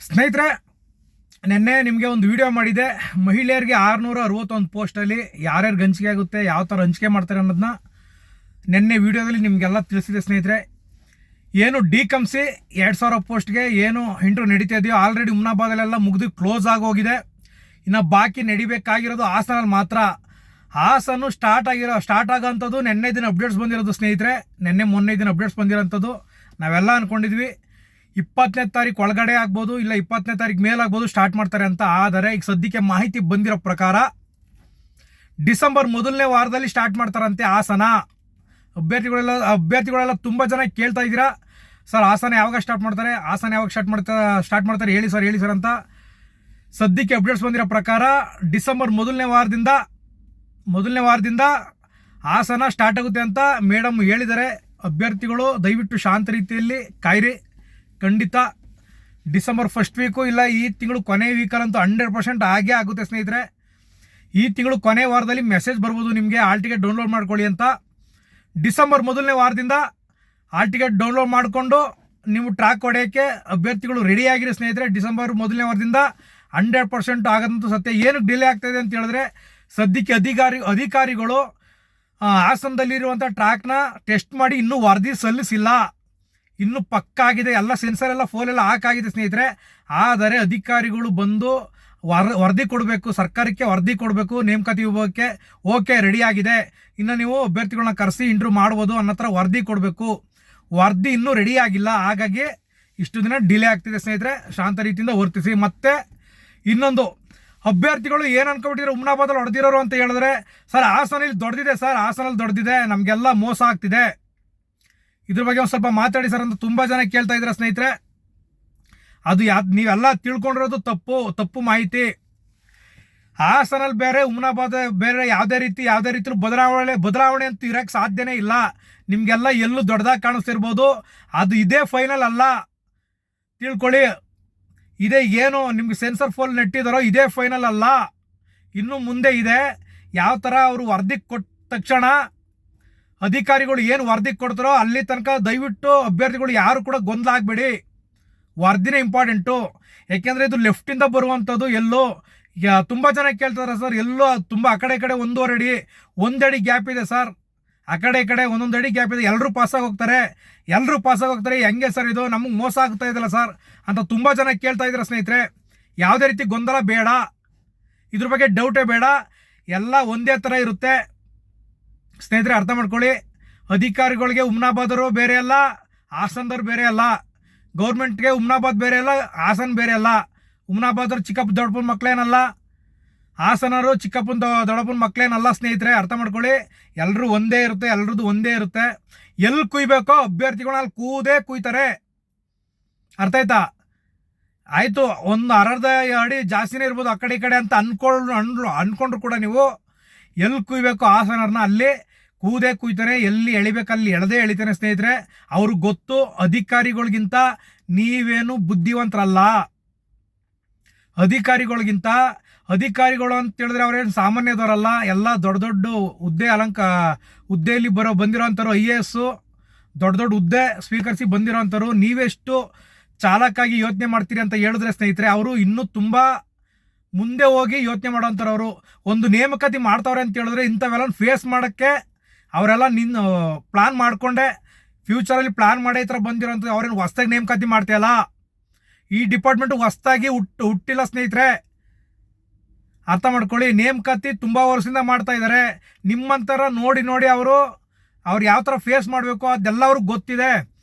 ಸ್ನೇಹಿತರೆ, ನಿನ್ನೆ ನಿಮಗೆ ಒಂದು ವಿಡಿಯೋ ಮಾಡಿದೆ. ಮಹಿಳೆಯರಿಗೆ 661 ಪೋಸ್ಟಲ್ಲಿ ಯಾರ್ಯಾರು ಹಂಚಿಕೆ ಆಗುತ್ತೆ, ಯಾವ ಥರ ಹಂಚಿಕೆ ಮಾಡ್ತಾರೆ ಅನ್ನೋದನ್ನ ನಿನ್ನೆ ವಿಡಿಯೋದಲ್ಲಿ ನಿಮಗೆಲ್ಲ ತಿಳಿಸಿದೆ. ಸ್ನೇಹಿತರೆ, ಏನು ಡಿಕಂಸಿ 2000 ಪೋಸ್ಟ್ಗೆ ಏನು ಇಂಟರ್ವ್ಯೂ ನಡೀತಾ ಇದೆಯೋ ಆಲ್ರೆಡಿ ಹುಮ್ನಾಬಾದಲ್ಲೆಲ್ಲ ಮುಗಿದು ಕ್ಲೋಸ್ ಆಗೋಗಿದೆ. ಇನ್ನು ಬಾಕಿ ನಡಿಬೇಕಾಗಿರೋದು ಹಾಸನಲ್ಲಿ ಮಾತ್ರ. ಹಾಸನ್ನು ಸ್ಟಾರ್ಟ್ ಆಗೋಂಥದ್ದು ನಿನ್ನೆ ದಿನ ಅಪ್ಡೇಟ್ಸ್ ಬಂದಿರೋದು. ಸ್ನೇಹಿತರೆ, ಮೊನ್ನೆ ದಿನ ಅಪ್ಡೇಟ್ಸ್ ಬಂದಿರೋಂಥದ್ದು. ನಾವೆಲ್ಲ ಅಂದ್ಕೊಂಡಿದ್ವಿ 20ನೇ ತಾರೀಕು ಒಳಗಡೆ ಆಗ್ಬೋದು, ಇಲ್ಲ 20ನೇ ತಾರೀಕು ಮೇಲಾಗ್ಬೋದು ಸ್ಟಾರ್ಟ್ ಮಾಡ್ತಾರೆ ಅಂತ. ಆದರೆ ಈಗ ಸದ್ಯಕ್ಕೆ ಮಾಹಿತಿ ಬಂದಿರೋ ಪ್ರಕಾರ ಡಿಸೆಂಬರ್ ಮೊದಲನೇ ವಾರದಲ್ಲಿ ಸ್ಟಾರ್ಟ್ ಮಾಡ್ತಾರಂತೆ ಹಾಸನ. ಅಭ್ಯರ್ಥಿಗಳೆಲ್ಲ ತುಂಬ ಜನ ಕೇಳ್ತಾ ಇದ್ದೀರಾ, ಸರ್ ಹಾಸನ ಯಾವಾಗ ಸ್ಟಾರ್ಟ್ ಮಾಡ್ತಾರೆ ಹೇಳಿ ಸರ್ ಅಂತ. ಸದ್ಯಕ್ಕೆ ಅಪ್ಡೇಟ್ಸ್ ಬಂದಿರೋ ಪ್ರಕಾರ ಡಿಸೆಂಬರ್ ಮೊದಲನೇ ವಾರದಿಂದ ಹಾಸನ ಸ್ಟಾರ್ಟ್ ಆಗುತ್ತೆ ಅಂತ ಮೇಡಮ್ ಹೇಳಿದ್ದಾರೆ. ಅಭ್ಯರ್ಥಿಗಳು ದಯವಿಟ್ಟು ಶಾಂತ ರೀತಿಯಲ್ಲಿ ಕಾಯಿರಿ. ಖಂಡಿತ ಡಿಸೆಂಬರ್ ಫಸ್ಟ್ ವೀಕು ಇಲ್ಲ ಈ ತಿಂಗಳು ಕೊನೆ ವೀಕಲ್ಲಂತೂ 100% ಆಗೇ ಆಗುತ್ತೆ. ಸ್ನೇಹಿತರೆ, ಈ ತಿಂಗಳು ಕೊನೆ ವಾರದಲ್ಲಿ ಮೆಸೇಜ್ ಬರ್ಬೋದು ನಿಮಗೆ ಹಾಲ್ ಟಿಕೆಟ್ ಡೌನ್ಲೋಡ್ ಮಾಡ್ಕೊಳ್ಳಿ ಅಂತ. ಡಿಸೆಂಬರ್ ಮೊದಲನೇ ವಾರದಿಂದ ಹಾಲ್ ಟಿಕೆಟ್ ಡೌನ್ಲೋಡ್ ಮಾಡಿಕೊಂಡು ನೀವು ಟ್ರ್ಯಾಕ್ ಹೊಡೆಯೋಕ್ಕೆ ಅಭ್ಯರ್ಥಿಗಳು ರೆಡಿಯಾಗಿರಿ. ಸ್ನೇಹಿತರೆ, ಡಿಸೆಂಬರ್ ಮೊದಲನೇ ವಾರದಿಂದ 100% ಆಗೋದಂತೂ ಸತ್ಯ. ಏನಕ್ಕೆ ಡಿಲೇ ಆಗ್ತಾಯಿದೆ ಅಂತ ಹೇಳಿದ್ರೆ, ಸದ್ಯಕ್ಕೆ ಅಧಿಕಾರಿಗಳು ಹಾಸನದಲ್ಲಿರುವಂಥ ಟ್ರ್ಯಾಕ್ನ ಟೆಸ್ಟ್ ಮಾಡಿ ಇನ್ನೂ ವರದಿ ಸಲ್ಲಿಸಿಲ್ಲ. ಇನ್ನೂ ಪಕ್ಕ ಆಗಿದೆ, ಎಲ್ಲ ಸೆನ್ಸರ್ ಎಲ್ಲ ಫೋಲೆಲ್ಲ ಹಾಕಾಗಿದೆ ಸ್ನೇಹಿತರೆ. ಆದರೆ ಅಧಿಕಾರಿಗಳು ಬಂದು ವರದಿ ಕೊಡಬೇಕು, ಸರ್ಕಾರಕ್ಕೆ ವರದಿ ಕೊಡಬೇಕು. ನೇಮಕಾತಿ ವಿಭಾಗಕ್ಕೆ ಓಕೆ ರೆಡಿಯಾಗಿದೆ, ಇನ್ನು ನೀವು ಅಭ್ಯರ್ಥಿಗಳನ್ನ ಕರೆಸಿ ಇಂಟರ್ವ್ಯೂ ಮಾಡ್ಬೋದು ಅನ್ನೋ ಥರ ವರದಿ ಕೊಡಬೇಕು. ವರದಿ ಇನ್ನೂ ರೆಡಿಯಾಗಿಲ್ಲ, ಹಾಗಾಗಿ ಇಷ್ಟು ದಿನ ಡಿಲೇ ಆಗ್ತಿದೆ. ಸ್ನೇಹಿತರೆ, ಶಾಂತ ರೀತಿಯಿಂದ ವರ್ತಿಸಿ. ಮತ್ತು ಇನ್ನೊಂದು, ಅಭ್ಯರ್ಥಿಗಳು ಏನು ಅನ್ಕೊಬಿಟ್ಟಿದ್ರು ಹುಮ್ನಾಬಾದಲ್ಲಿ ಹೊಡೆದಿರೋರು ಅಂತ ಹೇಳಿದ್ರೆ, ಸರ್ ಹಾಸನಲ್ಲಿ ದೊಡ್ಡದಿದೆ, ನಮಗೆಲ್ಲ ಮೋಸ ಆಗ್ತಿದೆ, ಇದ್ರ ಬಗ್ಗೆ ಒಂದು ಸ್ವಲ್ಪ ಮಾತಾಡಿ ಸರ್ ಅಂತ ತುಂಬ ಜನ ಕೇಳ್ತಾ ಇದ್ದಾರೆ. ಸ್ನೇಹಿತರೆ, ಅದು ನೀವೆಲ್ಲ ತಿಳ್ಕೊಂಡಿರೋದು ತಪ್ಪು ಮಾಹಿತಿ. ಹಾಸನಲ್ಲಿ ಬೇರೆ, ಹುಮ್ನಾಬಾದ್ ಬೇರೆ. ಯಾವುದೇ ರೀತಿ ಬದಲಾವಣೆ ಅಂತೂ ಇರೋಕ್ಕೆ ಸಾಧ್ಯನೇ ಇಲ್ಲ. ನಿಮಗೆಲ್ಲ ಎಲ್ಲೂ ದೊಡ್ಡದಾಗಿ ಕಾಣಿಸ್ತಿರ್ಬೋದು, ಅದು ಇದೇ ಫೈನಲ್ ಅಲ್ಲ, ತಿಳ್ಕೊಳ್ಳಿ. ಇದೇ ಏನು ನಿಮ್ಗೆ ಸೆನ್ಸರ್ ಫೋಲ್ ನೆಟ್ಟಿದಾರೋ ಇದೇ ಫೈನಲ್ ಅಲ್ಲ, ಇನ್ನು ಮುಂದೆ ಇದೆ. ಯಾವ ಥರ ಅವರು ವರದಿ ಕೊಟ್ಟ ತಕ್ಷಣ ಅಧಿಕಾರಿಗಳು ಏನು ವರದಿ ಕೊಡ್ತಾರೋ ಅಲ್ಲಿ ತನಕ ದಯವಿಟ್ಟು ಅಭ್ಯರ್ಥಿಗಳು ಯಾರು ಕೂಡ ಗೊಂದಲ ಆಗಬೇಡಿ. ವರದಿನೇ ಇಂಪಾರ್ಟೆಂಟು. ಯಾಕೆಂದರೆ ಇದು ಲೆಫ್ಟಿಂದ ಬರುವಂಥದ್ದು. ಎಲ್ಲೋ ತುಂಬ ಜನ ಕೇಳ್ತಾರೆ, ಸರ್ ಎಲ್ಲೋ ತುಂಬ ಆ ಕಡೆ ಒಂದಡಿ ಗ್ಯಾಪ್ ಇದೆ ಸರ್, ಆ ಕಡೆ ಒಂದೊಂದು ಅಡಿ ಗ್ಯಾಪ್ ಇದೆ, ಎಲ್ಲರೂ ಪಾಸಾಗಿ ಹೋಗ್ತಾರೆ, ಹೆಂಗೆ ಸರ್ ಇದು, ನಮಗೆ ಮೋಸ ಆಗ್ತಾ ಇದೆಯಲ್ಲ ಸರ್ ಅಂತ ತುಂಬ ಜನ ಕೇಳ್ತಾ ಇದ್ದಾರೆ. ಸ್ನೇಹಿತರೆ, ಯಾವುದೇ ರೀತಿ ಗೊಂದಲ ಬೇಡ, ಇದ್ರ ಬಗ್ಗೆ ಡೌಟೇ ಬೇಡ, ಎಲ್ಲ ಒಂದೇ ಥರ ಇರುತ್ತೆ. ಸ್ನೇಹಿತರೆ, ಅರ್ಥ ಮಾಡ್ಕೊಳ್ಳಿ. ಅಧಿಕಾರಿಗಳಿಗೆ ಹುಮ್ನಾಬಾದರು ಬೇರೆ ಅಲ್ಲ, ಹಾಸನದವ್ರು ಬೇರೆ ಅಲ್ಲ. ಗೌರ್ಮೆಂಟ್ಗೆ ಹುಮ್ನಾಬಾದ್ ಬೇರೆ ಅಲ್ಲ, ಹಾಸನ ಬೇರೆ ಅಲ್ಲ. ಹುಮ್ನಾಬಾದರು ಚಿಕ್ಕಪ್ಪ ದೊಡ್ಡಪ್ಪನ ಮಕ್ಕಳೇನಲ್ಲ, ಹಾಸನರು ಚಿಕ್ಕಪ್ಪನ ದೊಡ್ಡಪ್ಪನ ಮಕ್ಕಳೇನಲ್ಲ. ಸ್ನೇಹಿತರೆ, ಅರ್ಥ ಮಾಡ್ಕೊಳ್ಳಿ. ಎಲ್ಲರೂ ಒಂದೇ ಇರುತ್ತೆ. ಎಲ್ಲಿ ಕುಯ್ಬೇಕೋ ಅಭ್ಯರ್ಥಿಗಳು ಅಲ್ಲಿ ಕುಯ್ತಾರೆ. ಅರ್ಥ ಆಯ್ತಾ? ಆಯಿತು, ಒಂದು ಅರ್ಧ ಅಡಿ ಜಾಸ್ತಿನೇ ಇರ್ಬೋದು ಆ ಕಡೆ ಅಂತ ಅನ್ಕೊಂಡ್ರು ಕೂಡ ನೀವು ಎಲ್ಲಿ ಕುಯ್ಬೇಕು ಹಾಸನರ್ನ ಅಲ್ಲಿ ಕುಯ್ತಾರೆ. ಎಲ್ಲಿ ಎಳಿಬೇಕಲ್ಲಿ ಎಳಿತಾನೆ. ಸ್ನೇಹಿತರೆ, ಅವ್ರಿಗೆ ಗೊತ್ತು ಅಧಿಕಾರಿಗಳಿಗಿಂತ ನೀವೇನು ಬುದ್ಧಿವಂತರಲ್ಲ. ಅಧಿಕಾರಿಗಳು ಅಂತ ಹೇಳಿದ್ರೆ ಅವ್ರೇನು ಸಾಮಾನ್ಯದವರಲ್ಲ. ಎಲ್ಲ ದೊಡ್ಡ ಹುದ್ದೆಯಲ್ಲಿ ಬಂದಿರೋಂಥವ್ರು, IAS ದೊಡ್ಡ ಹುದ್ದೆ ಸ್ವೀಕರಿಸಿ ಬಂದಿರೋಂಥವ್ರು. ನೀವೆಷ್ಟು ಚಾಲಕಾಗಿ ಯೋಚನೆ ಮಾಡ್ತೀರಿ ಅಂತ ಹೇಳಿದ್ರೆ ಸ್ನೇಹಿತರೆ, ಅವರು ಇನ್ನೂ ತುಂಬ ಮುಂದೆ ಹೋಗಿ ಯೋಚನೆ ಮಾಡೋಂಥವ್ರು. ಒಂದು ನೇಮಕಾತಿ ಮಾಡ್ತಾವ್ರೆ ಅಂತ ಹೇಳಿದ್ರೆ ಇಂಥವೆಲ್ಲ ಫೇಸ್ ಮಾಡೋಕ್ಕೆ ಅವರೆಲ್ಲ ಪ್ಲಾನ್ ಮಾಡಿಕೊಂಡೆ ಫ್ಯೂಚರಲ್ಲಿ ಪ್ಲಾನ್ ಮಾಡೇ ಈ ಥರ ಬಂದಿರೋಂಥ. ಅವ್ರೇನು ಹೊಸ್ದಾಗಿ ನೇಮಕಾತಿ ಮಾಡ್ತಾಯಲ್ಲ, ಈ ಡಿಪಾರ್ಟ್ಮೆಂಟು ಹೊಸ್ದಾಗಿ ಹುಟ್ಟಿಲ್ಲ ಸ್ನೇಹಿತರೆ. ಅರ್ಥ ಮಾಡ್ಕೊಳ್ಳಿ. ನೇಮಕಾತಿ ತುಂಬ ವರ್ಷದಿಂದ ಮಾಡ್ತಾ ಇದ್ದಾರೆ. ನಿಮ್ಮಂಥರ ನೋಡಿ ಅವರು ಯಾವ ಥರ ಫೇಸ್ ಮಾಡಬೇಕು ಅದೆಲ್ಲ ಅವ್ರಿಗೆ ಗೊತ್ತಿದೆ.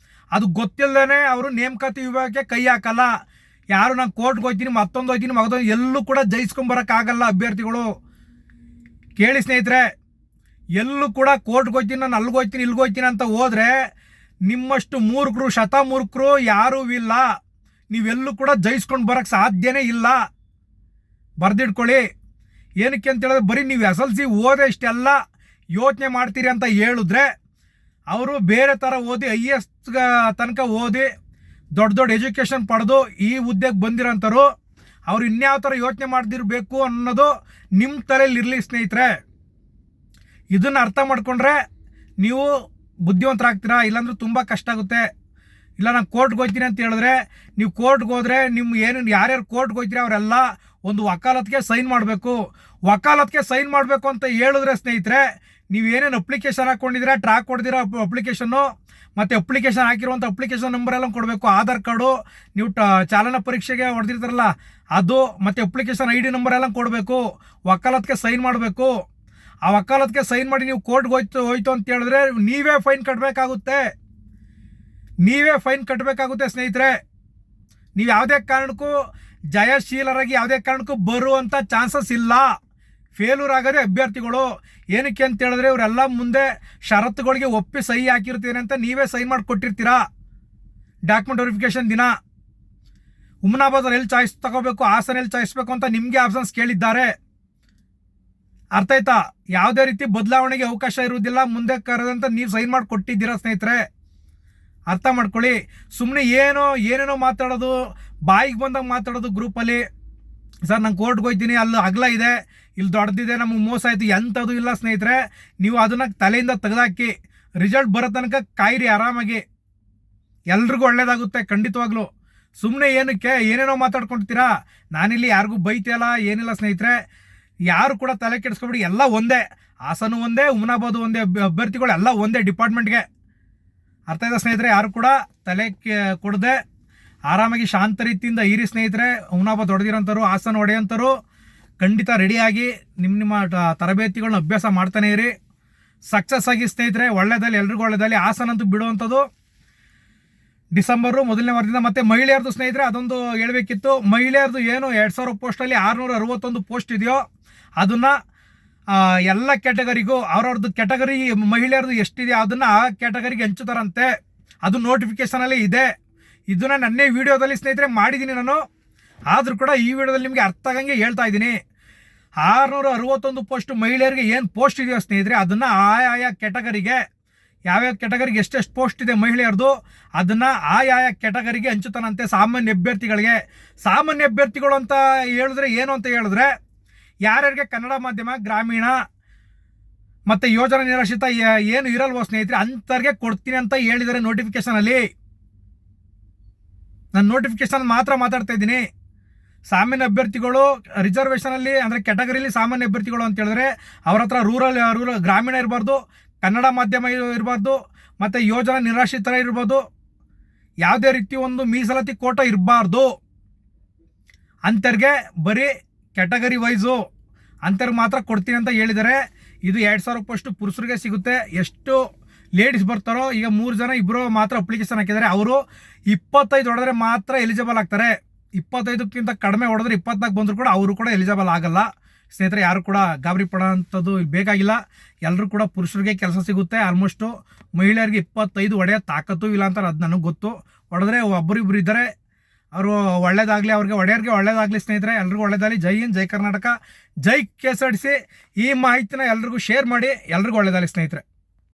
ಅದು ಗೊತ್ತಿಲ್ಲದೇ ಅವರು ನೇಮಕಾತಿ ವಿಭಾಗಕ್ಕೆ ಕೈ ಹಾಕಲ್ಲ. ಯಾರು ನಾನು ಕೋರ್ಟ್ಗೆ ಹೋಗ್ತೀನಿ, ಮಗದೊಂದು ಎಲ್ಲೂ ಕೂಡ ಜಯಿಸ್ಕೊಂಬರೋಕ್ಕಾಗಲ್ಲ ಅಭ್ಯರ್ಥಿಗಳು. ಕೇಳಿ ಸ್ನೇಹಿತರೆ, ಎಲ್ಲೂ ಕೂಡ ಕೋರ್ಟ್ಗೆ ಹೋಗ್ತೀನಿ, ನಾನು ಇಲ್ಲಿಗೆ ಹೋಗ್ತೀನಿ ಅಂತ ಹೋದರೆ ನಿಮ್ಮಷ್ಟು ಶತಮೂರ್ಖರು ಯಾರೂ ಇಲ್ಲ. ನೀವೆಲ್ಲೂ ಕೂಡ ಜಯಿಸ್ಕೊಂಡು ಬರೋಕ್ಕೆ ಸಾಧ್ಯನೇ ಇಲ್ಲ. ಬರ್ದಿಟ್ಕೊಳ್ಳಿ. ಏನಕ್ಕೆ ಅಂತ ಹೇಳಿದ್ರೆ, ಬರೀ ನೀವು SLC ಓದೇ ಇಷ್ಟೆಲ್ಲ ಯೋಚನೆ ಮಾಡ್ತೀರಿ ಅಂತ ಹೇಳಿದ್ರೆ, ಅವರು ಬೇರೆ ಥರ ಓದಿ IAS ತನಕ ಓದಿ ದೊಡ್ಡ ಎಜುಕೇಷನ್ ಪಡೆದು ಈ ಹುದ್ದೆಗೆ ಬಂದಿರೋಂಥವ್ರು, ಅವ್ರು ಇನ್ಯಾವ ಥರ ಯೋಚನೆ ಮಾಡ್ದಿರಬೇಕು ಅನ್ನೋದು ನಿಮ್ಮ ತಲೆಯಲ್ಲಿ ಇರಲಿ ಸ್ನೇಹಿತರೆ. ಇದನ್ನು ಅರ್ಥ ಮಾಡ್ಕೊಂಡ್ರೆ ನೀವು ಬುದ್ಧಿವಂತರಾಗ್ತೀರಾ, ಇಲ್ಲಾಂದ್ರೆ ತುಂಬ ಕಷ್ಟ ಆಗುತ್ತೆ. ಇಲ್ಲ ನಾನು ಕೋರ್ಟ್ಗೆ ಹೋಗ್ತೀನಿ ಅಂತ ಹೇಳಿದ್ರೆ, ನೀವು ಕೋರ್ಟ್ಗೆ ಹೋದರೆ ನಿಮ್ಮ ಯಾರ್ಯಾರು ಕೋರ್ಟ್ಗೆ ಹೋಗ್ತೀರಿ ಅವರೆಲ್ಲ ಒಂದು ವಕಾಲತ್ಗೆ ಸೈನ್ ಮಾಡಬೇಕು. ವಕಾಲತ್ಗೆ ಸೈನ್ ಮಾಡಬೇಕು ಅಂತ ಹೇಳಿದ್ರೆ ಸ್ನೇಹಿತರೆ, ನೀವು ಏನೇನು ಅಪ್ಲಿಕೇಶನ್ ಹಾಕ್ಕೊಂಡಿದ್ದೀರಾ, ಟ್ರ್ಯಾಕ್ ಕೊಡ್ದಿರೋ ಅಪ್ಲಿಕೇಶನ್ನು ಮತ್ತು ಅಪ್ಲಿಕೇಶನ್ ಹಾಕಿರುವಂಥ ಅಪ್ಲಿಕೇಶನ್ ನಂಬರ್ ಎಲ್ಲ ಕೊಡಬೇಕು. ಆಧಾರ್ ಕಾರ್ಡು, ನೀವು ಚಾಲನಾ ಪರೀಕ್ಷೆಗೆ ಹೊಡೆದಿರ್ತಾರಲ್ಲ ಅದು, ಮತ್ತು ಅಪ್ಲಿಕೇಶನ್ ID ನಂಬರ್ ಎಲ್ಲ ಕೊಡಬೇಕು. ವಕಾಲತ್ಗೆ ಸೈನ್ ಮಾಡಬೇಕು. ಆ ವಕಾಲತ್ಗೆ ಸೈನ್ ಮಾಡಿ ನೀವು ಕೋರ್ಟ್ಗೆ ಹೋಯ್ತು ಅಂತ ಹೇಳಿದ್ರೆ ನೀವೇ ಫೈನ್ ಕಟ್ಟಬೇಕಾಗುತ್ತೆ ಸ್ನೇಹಿತರೆ. ನೀವು ಯಾವುದೇ ಕಾರಣಕ್ಕೂ ಜಯಶೀಲರಾಗಿ ಯಾವುದೇ ಕಾರಣಕ್ಕೂ ಬರುವಂಥ ಚಾನ್ಸಸ್ ಇಲ್ಲ. ಫೇಲ್ಯೂರ್ ಆಗೋದೇ ಅಭ್ಯರ್ಥಿಗಳು. ಏನಕ್ಕೆ ಅಂತ ಹೇಳಿದ್ರೆ ಇವರೆಲ್ಲ ಮುಂದೆ ಷರತ್ತುಗಳಿಗೆ ಒಪ್ಪಿ ಸಹಿ ಹಾಕಿರ್ತೀರಿ ಅಂತ ನೀವೇ ಸೈನ್ ಮಾಡಿ ಕೊಟ್ಟಿರ್ತೀರಾ ಡಾಕ್ಯುಮೆಂಟ್ ವೆರಿಫಿಕೇಷನ್ ದಿನ. ಹುಮನಾಬಾದಲ್ಲಿ ಎಲ್ಲಿ ಚಾಯ್ಸ್ ತಗೋಬೇಕು, ಹಾಸನ ಎಲ್ಲಿ ಚಾಯ್ಸ್ಬೇಕು ಅಂತ ನಿಮಗೆ ಆಪ್ಷನ್ಸ್ ಕೇಳಿದ್ದಾರೆ. ಅರ್ಥ ಆಯ್ತಾ? ಯಾವುದೇ ರೀತಿ ಬದಲಾವಣೆಗೆ ಅವಕಾಶ ಇರುವುದಿಲ್ಲ. ಮುಂದೆ ಕರೆದಂತ ನೀವು ಸೈನ್ ಮಾಡಿ ಕೊಟ್ಟಿದ್ದೀರಾ ಸ್ನೇಹಿತರೆ, ಅರ್ಥ ಮಾಡ್ಕೊಳ್ಳಿ. ಸುಮ್ಮನೆ ಏನೇನೋ ಮಾತಾಡೋದು, ಬಾಯಿಗೆ ಬಂದಾಗ ಮಾತಾಡೋದು ಗ್ರೂಪಲ್ಲಿ. ಸರ್ ನಾನು ಕೋರ್ಟ್ಗೆ ಹೋಗ್ತೀನಿ, ಅಲ್ಲಿ ಅಗಲ ಇದೆ, ಇಲ್ಲಿ ದೊಡ್ಡದಿದೆ, ನಮಗೆ ಮೋಸ ಆಯಿತು, ಎಂಥದ್ದು ಇಲ್ಲ ಸ್ನೇಹಿತರೆ. ನೀವು ಅದನ್ನು ತಲೆಯಿಂದ ತೆಗೆದಾಕಿ ರಿಸಲ್ಟ್ ಬರೋ ತನಕ ಕಾಯಿರಿ ಆರಾಮಾಗಿ. ಎಲ್ರಿಗೂ ಒಳ್ಳೇದಾಗುತ್ತೆ ಖಂಡಿತವಾಗ್ಲೂ. ಸುಮ್ಮನೆ ಏನಕ್ಕೆ ಏನೇನೋ ಮಾತಾಡ್ಕೊಳ್ತೀರಾ? ನಾನಿಲ್ಲಿ ಯಾರಿಗೂ ಬೈತಿಯಲ್ಲ, ಏನಿಲ್ಲ ಸ್ನೇಹಿತರೆ. ಯಾರು ಕೂಡ ತಲೆ ಕೆಡಿಸ್ಕೊಬಿಡಿ, ಎಲ್ಲ ಒಂದೇ. ಹಾಸನ ಒಂದೇ, ಹುಮನಾಬಾದ್ ಒಂದೇ, ಅಭ್ಯರ್ಥಿಗಳು ಎಲ್ಲ ಒಂದೇ ಡಿಪಾರ್ಟ್ಮೆಂಟ್ಗೆ. ಅರ್ಥ ಇದೆ ಸ್ನೇಹಿತರೆ? ಯಾರು ಕೂಡ ತಲೆ ಕೊಡದೆ ಆರಾಮಾಗಿ ಶಾಂತ ರೀತಿಯಿಂದ ಇರಿ ಸ್ನೇಹಿತರೆ. ಹುಮನಾಬಾದ್ ಹೊಡೆದಿರೋಂಥವ್ರು, ಹಾಸನ ಹೊಡೆಯೋಂಥವ್ರು ಖಂಡಿತ ರೆಡಿಯಾಗಿ ನಿಮ್ಮ ತರಬೇತಿಗಳನ್ನ ಅಭ್ಯಾಸ ಮಾಡ್ತಾನೆ ಇರಿ. ಸಕ್ಸಸ್ ಆಗಿ ಸ್ನೇಹಿತರೆ, ಒಳ್ಳೆಯದಲ್ಲಿ, ಎಲ್ರಿಗೂ ಒಳ್ಳೆಯದಲ್ಲಿ. ಹಾಸನ ಅಂತೂ ಬಿಡುವಂಥದ್ದು ಡಿಸೆಂಬರು ಮೊದಲನೇ ವಾರದಿಂದ. ಮತ್ತು ಮಹಿಳೆಯರದು ಸ್ನೇಹಿತರೆ ಅದೊಂದು ಹೇಳಬೇಕಿತ್ತು. ಮಹಿಳೆಯರದು ಏನು 2000 ಪೋಸ್ಟಲ್ಲಿ 661 ಪೋಸ್ಟ್ ಇದೆಯೋ ಅದನ್ನು ಎಲ್ಲ ಕ್ಯಾಟಗರಿಗೂ ಅವ್ರವ್ರದ್ದು ಕ್ಯಾಟಗರಿ ಮಹಿಳೆಯರದು ಎಷ್ಟಿದೆ ಅದನ್ನು ಆ ಕ್ಯಾಟಗರಿಗೆ ಹಂಚುತ್ತಾರಂತೆ. ಅದು ನೋಟಿಫಿಕೇಷನಲ್ಲಿ ಇದೆ. ಇದನ್ನು ನನ್ನೇ ವಿಡಿಯೋದಲ್ಲಿ ಸ್ನೇಹಿತರೆ ಮಾಡಿದ್ದೀನಿ ನಾನು. ಆದರೂ ಕೂಡ ಈ ವಿಡಿಯೋದಲ್ಲಿ ನಿಮಗೆ ಅರ್ಥ ಆಗಂಗೆ ಹೇಳ್ತಾ ಇದ್ದೀನಿ. 661 ಪೋಸ್ಟ್ ಮಹಿಳೆಯರಿಗೆ ಏನು ಪೋಸ್ಟ್ ಇದೆಯೋ ಸ್ನೇಹಿತರೆ ಅದನ್ನು ಆಯಾ ಕ್ಯಾಟಗರಿಗೆ, ಯಾವ್ಯಾವ ಕ್ಯಾಟಗರಿಗೆ ಎಷ್ಟೆಷ್ಟು ಪೋಸ್ಟ್ ಇದೆ ಮಹಿಳೆಯರದು ಅದನ್ನು ಆಯಾ ಕ್ಯಾಟಗರಿಗೆ ಹಂಚುತ್ತಾನಂತೆ. ಸಾಮಾನ್ಯ ಅಭ್ಯರ್ಥಿಗಳಿಗೆ, ಸಾಮಾನ್ಯ ಅಭ್ಯರ್ಥಿಗಳು ಅಂತ ಹೇಳಿದ್ರೆ ಏನು ಅಂತ ಹೇಳಿದ್ರೆ ಯಾರ್ಯಾರಿಗೆ ಕನ್ನಡ ಮಾಧ್ಯಮ, ಗ್ರಾಮೀಣ ಮತ್ತು ಯೋಜನಾ ನಿರಾಶ್ರಿತ ಏನು ಇರಲ್ವೋ ಸ್ನೇಹಿತರೆ ಅಂಥವ್ರಿಗೆ ಕೊಡ್ತೀನಿ ಅಂತ ಹೇಳಿದ್ದಾರೆ ನೋಟಿಫಿಕೇಷನಲ್ಲಿ. ನಾನು ನೋಟಿಫಿಕೇಷನ್ ಮಾತ್ರ ಮಾತಾಡ್ತಾ ಇದ್ದೀನಿ. ಸಾಮಾನ್ಯ ಅಭ್ಯರ್ಥಿಗಳು ರಿಸರ್ವೇಷನಲ್ಲಿ ಅಂದರೆ ಕ್ಯಾಟಗರಿಲಿ ಸಾಮಾನ್ಯ ಅಭ್ಯರ್ಥಿಗಳು ಅಂತ ಹೇಳಿದ್ರೆ ಅವ್ರ ಹತ್ರ ರೂರಲ್ ಗ್ರಾಮೀಣ ಇರಬಾರ್ದು, ಕನ್ನಡ ಮಾಧ್ಯಮ ಇರಬಾರ್ದು, ಮತ್ತು ಯೋಜನಾ ನಿರಾಶ್ರಿತರ ಇರ್ಬೋದು. ಯಾವುದೇ ರೀತಿ ಒಂದು ಮೀಸಲಾತಿ ಕೋಟ ಇರಬಾರ್ದು. ಅಂಥವ್ರಿಗೆ ಬರೀ ಕ್ಯಾಟಗರಿ ವೈಸು ಅಂಥವ್ರಿಗೆ ಮಾತ್ರ ಕೊಡ್ತೀನಿ ಅಂತ ಹೇಳಿದ್ದಾರೆ. ಇದು 2000 ಪೋಸ್ಟು ಪುರುಷರಿಗೆ ಸಿಗುತ್ತೆ. ಎಷ್ಟು ಲೇಡೀಸ್ ಬರ್ತಾರೋ, ಈಗ 3 ಜನ ಇಬ್ಬರು ಮಾತ್ರ ಅಪ್ಲಿಕೇಶನ್ ಹಾಕಿದ್ದಾರೆ. ಅವರು 25 ಹೊಡೆದ್ರೆ ಮಾತ್ರ ಎಲಿಜಿಬಲ್ ಆಗ್ತಾರೆ. 25ಕ್ಕಿಂತ ಕಡಿಮೆ ಹೊಡೆದ್ರೆ 24 ಬಂದರೂ ಕೂಡ ಅವರು ಕೂಡ ಎಲಿಜಿಬಲ್ ಆಗಲ್ಲ ಸ್ನೇಹಿತರೆ. ಯಾರು ಕೂಡ ಗಾಬರಿ ಪಡೋಂಥದ್ದು ಬೇಕಾಗಿಲ್ಲ. ಎಲ್ಲರೂ ಕೂಡ ಪುರುಷರಿಗೆ ಕೆಲಸ ಸಿಗುತ್ತೆ. ಆಲ್ಮೋಸ್ಟು ಮಹಿಳೆಯರಿಗೆ 25 ಹೊಡೆಯೋ ತಾಕತ್ತು ಇಲ್ಲ ಅಂತ ಅದು ನನಗೆ ಗೊತ್ತು. ಹೊಡೆದ್ರೆ ಒಬ್ಬರಿಬ್ಬರು ಇದ್ದಾರೆ. ಅವರು ಒಳ್ಳೇದಾಗಲಿ, ಅವ್ರಿಗೆ ಒಳ್ಳೇದಾಗಲಿ ಸ್ನೇಹಿತರೆ. ಎಲ್ರಿಗೂ ಒಳ್ಳೇದಾಗಲಿ. ಜೈ ಹಿಂದ್, ಜೈ ಕರ್ನಾಟಕ, ಜೈ KSRTC. ಈ ಮಾಹಿತಿನ ಎಲ್ರಿಗೂ ಶೇರ್ ಮಾಡಿ. ಎಲ್ರಿಗೂ ಒಳ್ಳೇದಾಗಲಿ ಸ್ನೇಹಿತರೆ.